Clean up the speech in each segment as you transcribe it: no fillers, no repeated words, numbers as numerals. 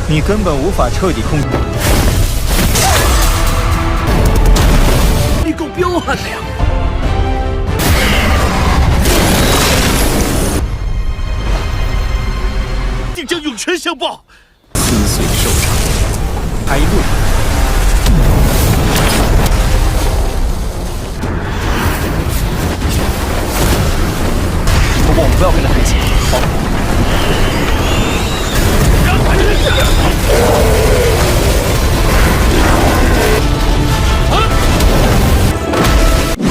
你根本无法彻底控制。你够彪悍的呀！定将涌泉相报。心碎受伤，还一路上。不过我们不要跟得很紧，好。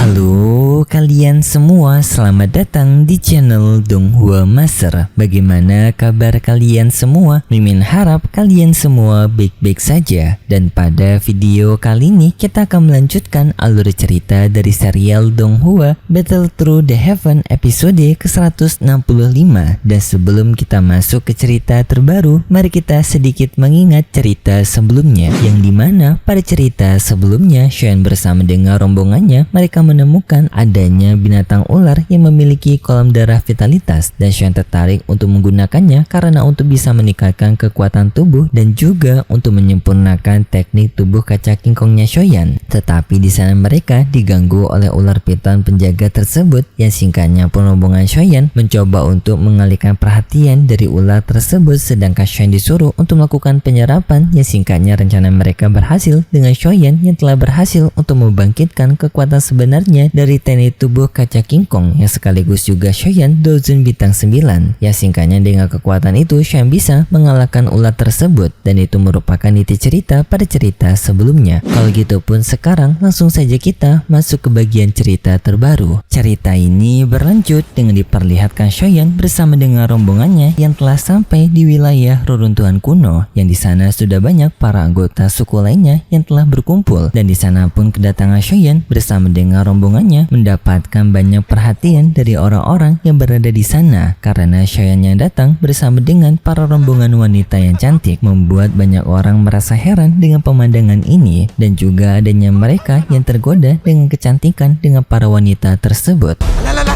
Halo kalian semua, selamat datang di channel Donghua Master. Bagaimana kabar kalian semua? Mimin harap kalian semua baik-baik saja. Dan pada video kali ini kita akan melanjutkan alur cerita dari serial Donghua Battle Through the Heaven episode ke-165. Dan sebelum kita masuk ke cerita terbaru, mari kita sedikit mengingat cerita sebelumnya, yang dimana pada cerita sebelumnya Shoyan bersama dengan rombongannya mereka menemukan adanya binatang ular yang memiliki kolam darah vitalitas, dan Shoyan tertarik untuk menggunakannya karena untuk bisa meningkatkan kekuatan tubuh dan juga untuk menyempurnakan teknik tubuh kaca kingkongnya Shoyan. Tetapi di sana mereka diganggu oleh ular piton penjaga tersebut, yang singkatnya pun rombongan Shoyan mencoba untuk mengalihkan perhatian dari ular tersebut, sedangkan Shoyan disuruh untuk melakukan penyerapan, yang singkatnya rencana mereka berhasil dengan Shoyan yang telah berhasil untuk membangkitkan kekuatan sebenarnya dari teknik tubuh kaca kingkong, yang sekaligus juga Shoyan Dozun bintang 9. Ya singkatnya dengan kekuatan itu Shoyan bisa mengalahkan ular tersebut, dan itu merupakan inti cerita pada cerita sebelumnya. Kalau gitu pun sekarang langsung saja kita masuk ke bagian cerita terbaru. Cerita ini berlanjut dengan diperlihatkan Shoyan bersama dengan rombongannya yang telah sampai di wilayah reruntuhan kuno, yang di sana sudah banyak para anggota suku lainnya yang telah berkumpul, dan di sana pun kedatangan Shoyan bersama dengan rombongannya mendapatkan banyak perhatian dari orang-orang yang berada di sana, karena Shoyan yang datang bersama dengan para rombongan wanita yang cantik membuat banyak orang merasa heran dengan pemandangan ini, dan juga adanya mereka yang tergoda dengan kecantikan dengan para wanita tersebut. 来来来，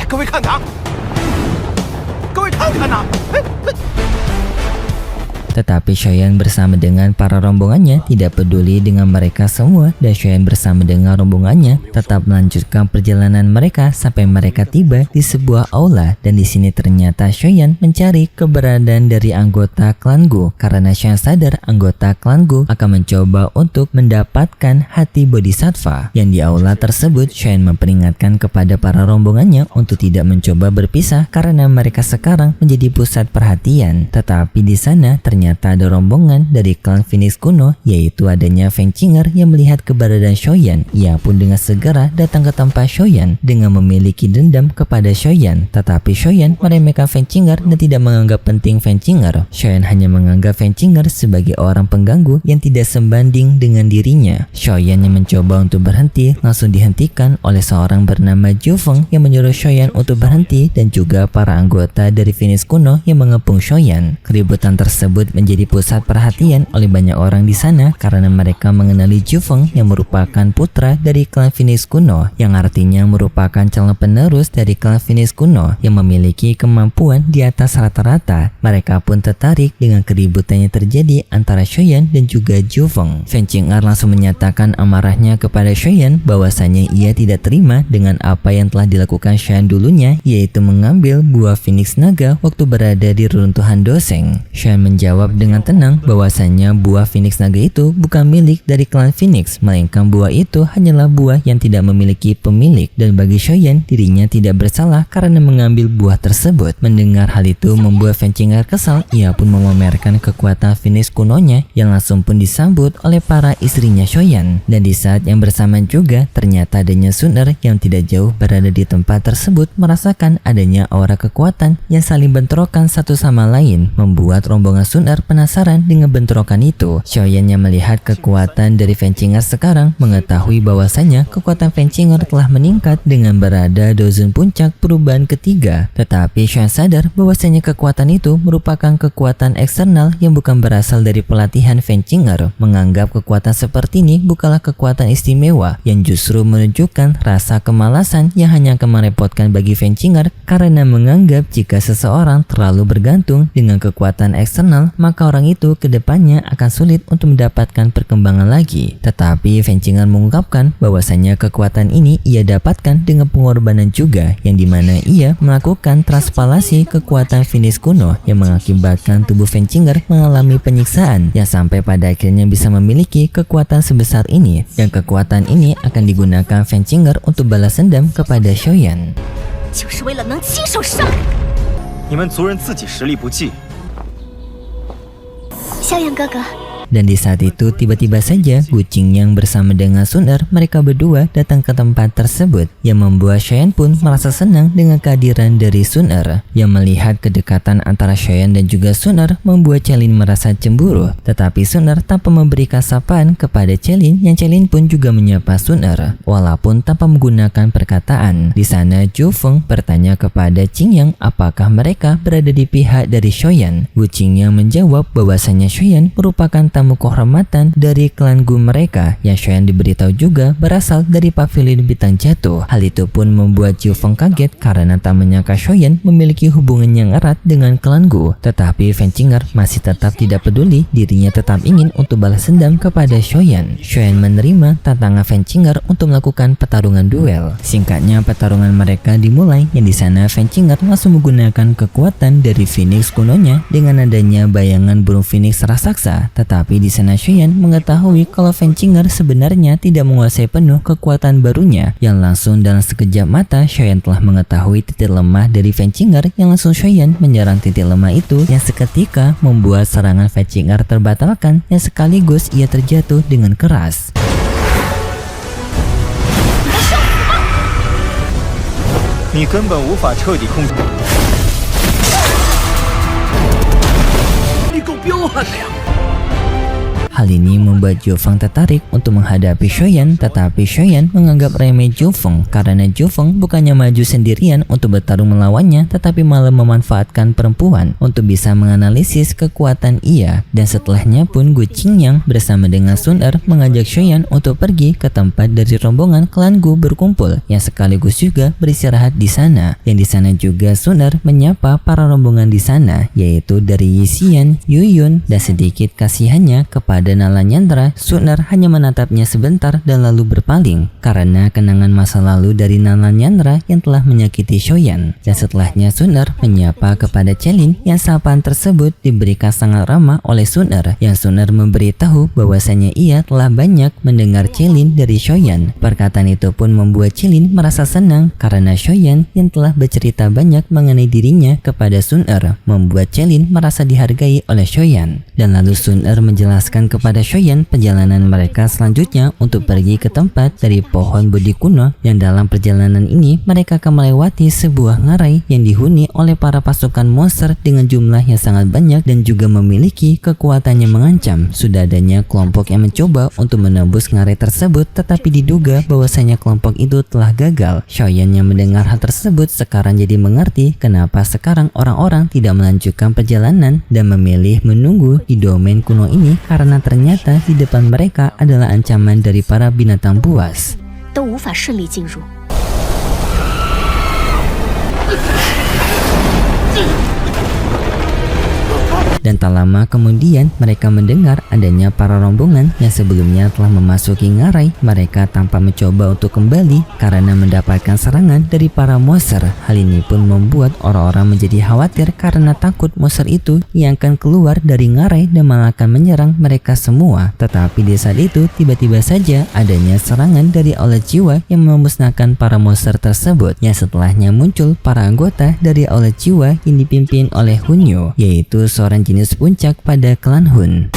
各位看看，各位看看呐！ Tetapi Shoyan bersama dengan para rombongannya tidak peduli dengan mereka semua, dan Shoyan bersama dengan rombongannya tetap melanjutkan perjalanan mereka sampai mereka tiba di sebuah aula, dan di sini ternyata Shoyan mencari keberadaan dari anggota klan Gu, karena Shoyan sadar anggota klan Gu akan mencoba untuk mendapatkan hati bodhisattva. Yang di aula tersebut Shoyan memperingatkan kepada para rombongannya untuk tidak mencoba berpisah karena mereka sekarang menjadi pusat perhatian. Tetapi di sana ternyata ada rombongan dari klan Phoenix kuno, yaitu adanya Feng Qinger yang melihat keberadaan Shoyan. Ia pun dengan segera datang ke tempat Shoyan dengan memiliki dendam kepada Shoyan. Tetapi Shoyan meremehkan Feng Qinger dan tidak menganggap penting Feng Qinger. Shoyan hanya menganggap Feng Qinger sebagai orang pengganggu yang tidak sebanding dengan dirinya. Shoyan yang mencoba untuk berhenti langsung dihentikan oleh seorang bernama Zhu Feng yang menyuruh Shoyan untuk berhenti, dan juga para anggota dari Phoenix kuno yang mengepung Shoyan. Keributan tersebut menjadi pusat perhatian oleh banyak orang di sana karena mereka mengenali Zhu Feng yang merupakan putra dari klan Phoenix kuno, yang artinya merupakan calon penerus dari klan Phoenix kuno yang memiliki kemampuan di atas rata-rata. Mereka pun tertarik dengan keributan yang terjadi antara Shoyan dan juga Zhu Feng. Feng Qinger langsung menyatakan amarahnya kepada Shoyan bahwasanya ia tidak terima dengan apa yang telah dilakukan Shoyan dulunya, yaitu mengambil buah Phoenix Naga waktu berada di reruntuhan Doseng. Shoyan menjawab dengan tenang bahwasanya buah Phoenix Naga itu bukan milik dari klan Phoenix, melainkan buah itu hanyalah buah yang tidak memiliki pemilik, dan bagi Shoyan dirinya tidak bersalah karena mengambil buah tersebut. Mendengar hal itu membuat Feng Qinger kesal. Ia pun memamerkan kekuatan Phoenix kunonya yang langsung pun disambut oleh para istrinya Shoyan, dan di saat yang bersamaan juga ternyata adanya Suner yang tidak jauh berada di tempat tersebut merasakan adanya aura kekuatan yang saling bentrokan satu sama lain, membuat rombongan Suner penasaran dengan bentrokan itu. Shoyan yang melihat kekuatan dari Feng Qinger sekarang mengetahui bahwasanya kekuatan Feng Qinger telah meningkat dengan berada dozun puncak perubahan ketiga. Tetapi Shoyan sadar bahwasanya kekuatan itu merupakan kekuatan eksternal yang bukan berasal dari pelatihan Feng Qinger. Menganggap kekuatan seperti ini bukanlah kekuatan istimewa, yang justru menunjukkan rasa kemalasan yang hanya akan merepotkan bagi Feng Qinger, karena menganggap jika seseorang terlalu bergantung dengan kekuatan eksternal maka orang itu kedepannya akan sulit untuk mendapatkan perkembangan lagi. Tetapi Fenchinger mengungkapkan bahwasanya kekuatan ini ia dapatkan dengan pengorbanan juga, yang dimana ia melakukan transpalasi kekuatan Phoenix kuno yang mengakibatkan tubuh Fenchinger mengalami penyiksaan yang sampai pada akhirnya bisa memiliki kekuatan sebesar ini, dan kekuatan ini akan digunakan Fenchinger untuk balas dendam kepada Xiaoyan. 就是为了能亲手杀人。你们族人自己实力不济， 萧炎哥哥， Dan di saat itu tiba-tiba saja Gu Qingyang bersama dengan Sun Er, mereka berdua datang ke tempat tersebut, yang membuat Xiaoyan pun merasa senang dengan kehadiran dari Sun Er. Yang melihat kedekatan antara Xiaoyan dan juga Sun Er membuat Celin merasa cemburu, tetapi Sun Er tanpa memberikan sapaan kepada Celin, yang Celin pun juga menyapa Sun Er walaupun tanpa menggunakan perkataan. Di sana Zhu Feng bertanya kepada Qingyang apakah mereka berada di pihak dari Xiaoyan. Gu Qingyang menjawab bahwasanya Xiaoyan merupakan tamu kehormatan dari klan Gu mereka, yang Xiaoyan diberitahu juga berasal dari pavilion bintang jatuh. Hal itu pun membuat Zhu Feng kaget karena tak menyangka Xiaoyan memiliki hubungan yang erat dengan klan Gu. Tetapi Fenchinger masih tetap tidak peduli, dirinya tetap ingin untuk balas dendam kepada Xiaoyan. Xiaoyan menerima tantangan Fenchinger untuk melakukan pertarungan duel. Singkatnya pertarungan mereka dimulai, yang di sana Fenchinger langsung menggunakan kekuatan dari Phoenix kunonya dengan adanya bayangan burung Phoenix raksasa. Tetapi di sana Xiaoyan mengetahui kalau Fenchinger sebenarnya tidak menguasai penuh kekuatan barunya, yang langsung dalam sekejap mata Xiaoyan telah mengetahui titik lemah dari Fenchinger, yang langsung Xiaoyan menyerang titik lemah itu, yang seketika membuat serangan Fenchinger terbatalkan, yang sekaligus ia terjatuh dengan keras. 你根本无法彻底控制。 你够彪悍的呀！ Hal ini membuat Zhu Feng tertarik untuk menghadapi Xiaoyan, tetapi Xiaoyan menganggap remeh Zhu Feng karena Zhu Feng bukannya maju sendirian untuk bertarung melawannya, tetapi malah memanfaatkan perempuan untuk bisa menganalisis kekuatan ia. Dan setelahnya pun Gu Qingyang bersama dengan Sun Er mengajak Xiaoyan untuk pergi ke tempat dari rombongan klan Gu berkumpul, yang sekaligus juga beristirahat di sana. Yang di sana juga Sun Er menyapa para rombongan di sana, yaitu dari Yi Xian, Yu Yun, dan sedikit kasihannya kepada Nalanyandra. Sun Er hanya menatapnya sebentar dan lalu berpaling karena kenangan masa lalu dari Nalanyandra yang telah menyakiti Xiaoyan. Dan setelahnya Sun Er menyapa kepada Celin, yang sapaan tersebut diberikan sangat ramah oleh Sun Er, yang Sun Er memberitahu bahwasanya ia telah banyak mendengar Celin dari Xiaoyan. Perkataan itu pun membuat Celin merasa senang karena Xiaoyan yang telah bercerita banyak mengenai dirinya kepada Sun Er membuat Celin merasa dihargai oleh Xiaoyan. Dan lalu Sun Er menjelaskan kepada Xiaoyan perjalanan mereka selanjutnya untuk pergi ke tempat dari pohon bodi kuno, yang dalam perjalanan ini mereka akan melewati sebuah ngarai yang dihuni oleh para pasukan monster dengan jumlah yang sangat banyak dan juga memiliki kekuatan yang mengancam. Sudah adanya kelompok yang mencoba untuk menembus ngarai tersebut, tetapi diduga bahwasanya kelompok itu telah gagal. Xiaoyan yang mendengar hal tersebut sekarang jadi mengerti kenapa sekarang orang-orang tidak melanjutkan perjalanan dan memilih menunggu di domain kuno ini, karena ternyata di depan mereka adalah ancaman dari para binatang buas. 都无法顺利进入。 Dan tak lama kemudian mereka mendengar adanya para rombongan yang sebelumnya telah memasuki ngarai mereka tanpa mencoba untuk kembali karena mendapatkan serangan dari para monster. Hal ini pun membuat orang-orang menjadi khawatir karena takut monster itu yang akan keluar dari ngarai dan malah akan menyerang mereka semua. Tetapi di saat itu tiba-tiba saja adanya serangan dari aula jiwa yang memusnahkan para monster tersebut, yang setelahnya muncul para anggota dari aula jiwa yang dipimpin oleh Hunyo, yaitu seorang jenis puncak pada klan Hun.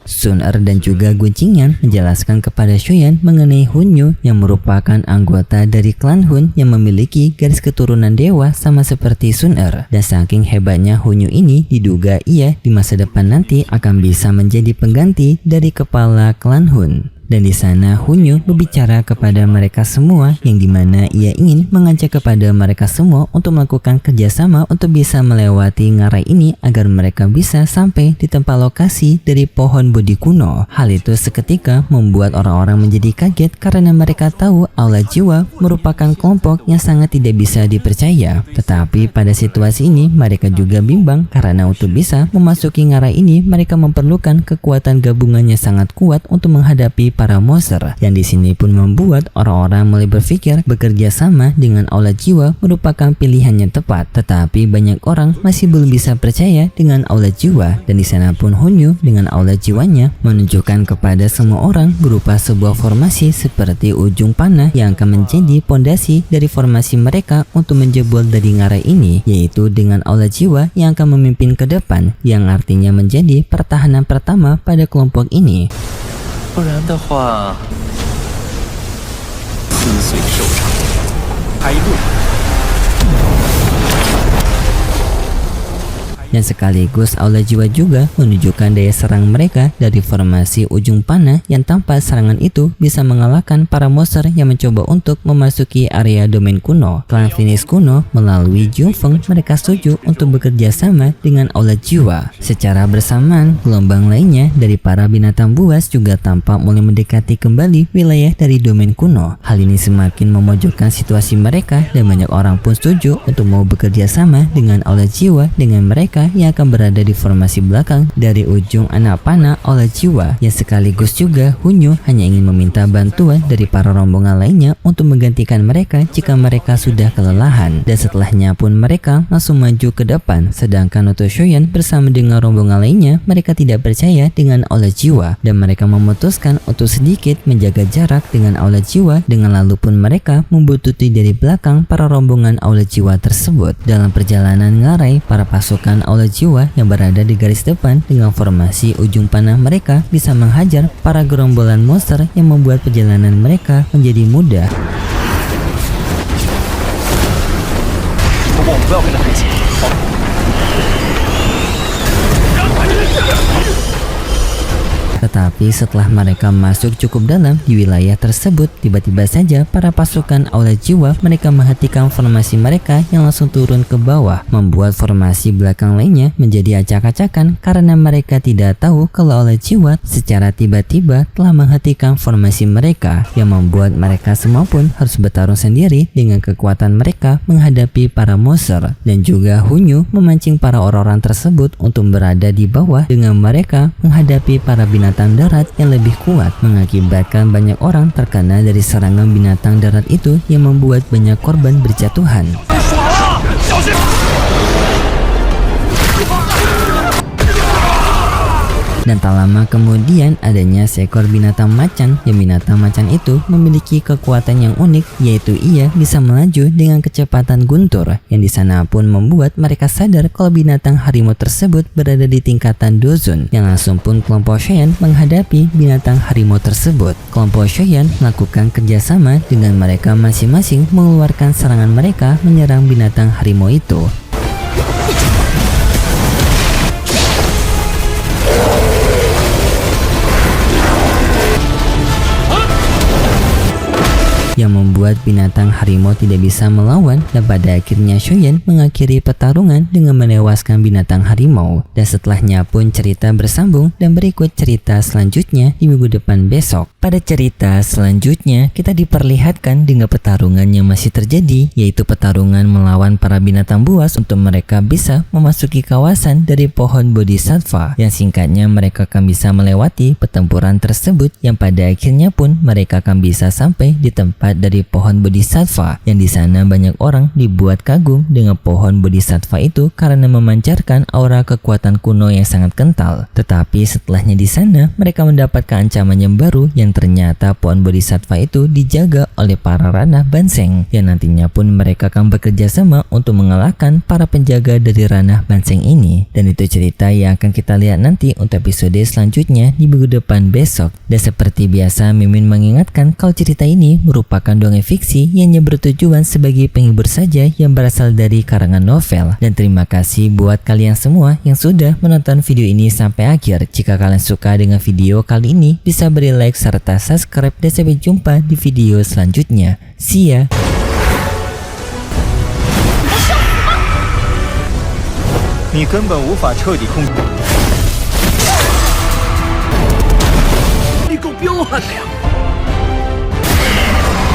Sun Er dan juga Gu Qingyang menjelaskan kepada Xiaoyan mengenai Hunyo yang merupakan anggota dari klan Hun yang memiliki garis keturunan dewa sama seperti Sun Er. Dan saking hebatnya Hunyo ini, diduga ia di masa depan nanti akan bisa menjadi pengganti dari kepala klan Hun. Dan di sana Hunyu berbicara kepada mereka semua yang dimana ia ingin mengajak kepada mereka semua untuk melakukan kerjasama untuk bisa melewati ngarai ini agar mereka bisa sampai di tempat lokasi dari pohon Bodhi kuno. Hal itu seketika membuat orang-orang menjadi kaget karena mereka tahu Aula Jiwa merupakan kelompok yang sangat tidak bisa dipercaya. Tetapi pada situasi ini mereka juga bimbang karena untuk bisa memasuki ngarai ini mereka memerlukan kekuatan gabungannya sangat kuat untuk menghadapi para monster. Yang di sini pun membuat orang-orang mulai berpikir bekerja sama dengan Aula Jiwa merupakan pilihan yang tepat. Tetapi banyak orang masih belum bisa percaya dengan Aula Jiwa, dan di sana pun Hunyu dengan Aula Jiwanya menunjukkan kepada semua orang berupa sebuah formasi seperti ujung panah yang akan menjadi pondasi dari formasi mereka untuk menjebol dari ngarai ini, yaitu dengan Aula Jiwa yang akan memimpin ke depan, yang artinya menjadi pertahanan pertama pada kelompok ini. 不然的话，撕碎手掌，开路。 Dan sekaligus Aula Jiwa juga menunjukkan daya serang mereka dari formasi ujung panah yang tanpa serangan itu bisa mengalahkan para monster yang mencoba untuk memasuki area domain kuno. Klan Phoenix kuno melalui Jungfeng mereka setuju untuk bekerja sama dengan Aula Jiwa. Secara bersamaan, gelombang lainnya dari para binatang buas juga tampak mulai mendekati kembali wilayah dari domain kuno. Hal ini semakin memojokkan situasi mereka dan banyak orang pun setuju untuk mau bekerja sama dengan Aula Jiwa dengan mereka yang akan berada di formasi belakang dari ujung anak panah Aula Jiwa, yang sekaligus juga Hunyu hanya ingin meminta bantuan dari para rombongan lainnya untuk menggantikan mereka jika mereka sudah kelelahan. Dan setelahnya pun mereka langsung maju ke depan, sedangkan untuk Shoyan bersama dengan rombongan lainnya mereka tidak percaya dengan Aula Jiwa dan mereka memutuskan untuk sedikit menjaga jarak dengan Aula Jiwa, dengan lalu pun mereka membuntuti dari belakang para rombongan Aula Jiwa tersebut. Dalam perjalanan ngarai, para pasukan Aula Jiwa yang berada di garis depan dengan formasi ujung panah mereka bisa menghajar para gerombolan monster yang membuat perjalanan mereka menjadi mudah. 不过我们不要跟得很近，好。 Tetapi setelah mereka masuk cukup dalam di wilayah tersebut, tiba-tiba saja para pasukan Aula Jiwa mereka menghentikan formasi mereka yang langsung turun ke bawah, membuat formasi belakang lainnya menjadi acak-acakan karena mereka tidak tahu kalau Aula Jiwa secara tiba-tiba telah menghentikan formasi mereka, yang membuat mereka semua pun harus bertarung sendiri dengan kekuatan mereka menghadapi para monster. Dan juga Hunyu memancing para orang-orang tersebut untuk berada di bawah dengan mereka menghadapi para binatang darat yang lebih kuat, mengakibatkan banyak orang terkena dari serangan binatang darat itu yang membuat banyak korban berjatuhan. Dan tak lama kemudian adanya seekor binatang macan, yang binatang macan itu memiliki kekuatan yang unik, yaitu ia bisa melaju dengan kecepatan guntur, yang di sana pun membuat mereka sadar kalau binatang harimau tersebut berada di tingkatan Dozun, yang langsung pun kelompok Shoyan menghadapi binatang harimau tersebut. Kelompok Shoyan melakukan kerjasama dengan mereka masing-masing mengeluarkan serangan mereka menyerang binatang harimau itu. Yang membuat binatang harimau tidak bisa melawan, dan pada akhirnya Shoyan mengakhiri pertarungan dengan menewaskan binatang harimau. Dan setelahnya pun cerita bersambung dan berikut cerita selanjutnya di minggu depan besok. Pada cerita selanjutnya kita diperlihatkan dengan pertarungan yang masih terjadi, yaitu pertarungan melawan para binatang buas untuk mereka bisa memasuki kawasan dari pohon Bodhisattva, yang singkatnya mereka akan bisa melewati pertempuran tersebut, yang pada akhirnya pun mereka akan bisa sampai di tempat dari pohon Bodhisattva, yang di sana banyak orang dibuat kagum dengan pohon Bodhisattva itu karena memancarkan aura kekuatan kuno yang sangat kental. Tetapi setelahnya di sana mereka mendapatkan ancaman yang baru, yang ternyata pohon Bodhisattva itu dijaga oleh para ranah Banseng, yang nantinya pun mereka akan bekerja sama untuk mengalahkan para penjaga dari ranah Banseng ini. Dan itu cerita yang akan kita lihat nanti untuk episode selanjutnya di minggu depan besok. Dan seperti biasa, Mimin mengingatkan kalau cerita ini merupakan dongeng fiksi yang hanya bertujuan sebagai penghibur saja yang berasal dari karangan novel. Dan terima kasih buat kalian semua yang sudah menonton video ini sampai akhir. Jika kalian suka dengan video kali ini, bisa beri like serta serta subscribe dan sampai jumpa di video selanjutnya. See ya! 你根本无法彻底控制。你够彪悍的呀！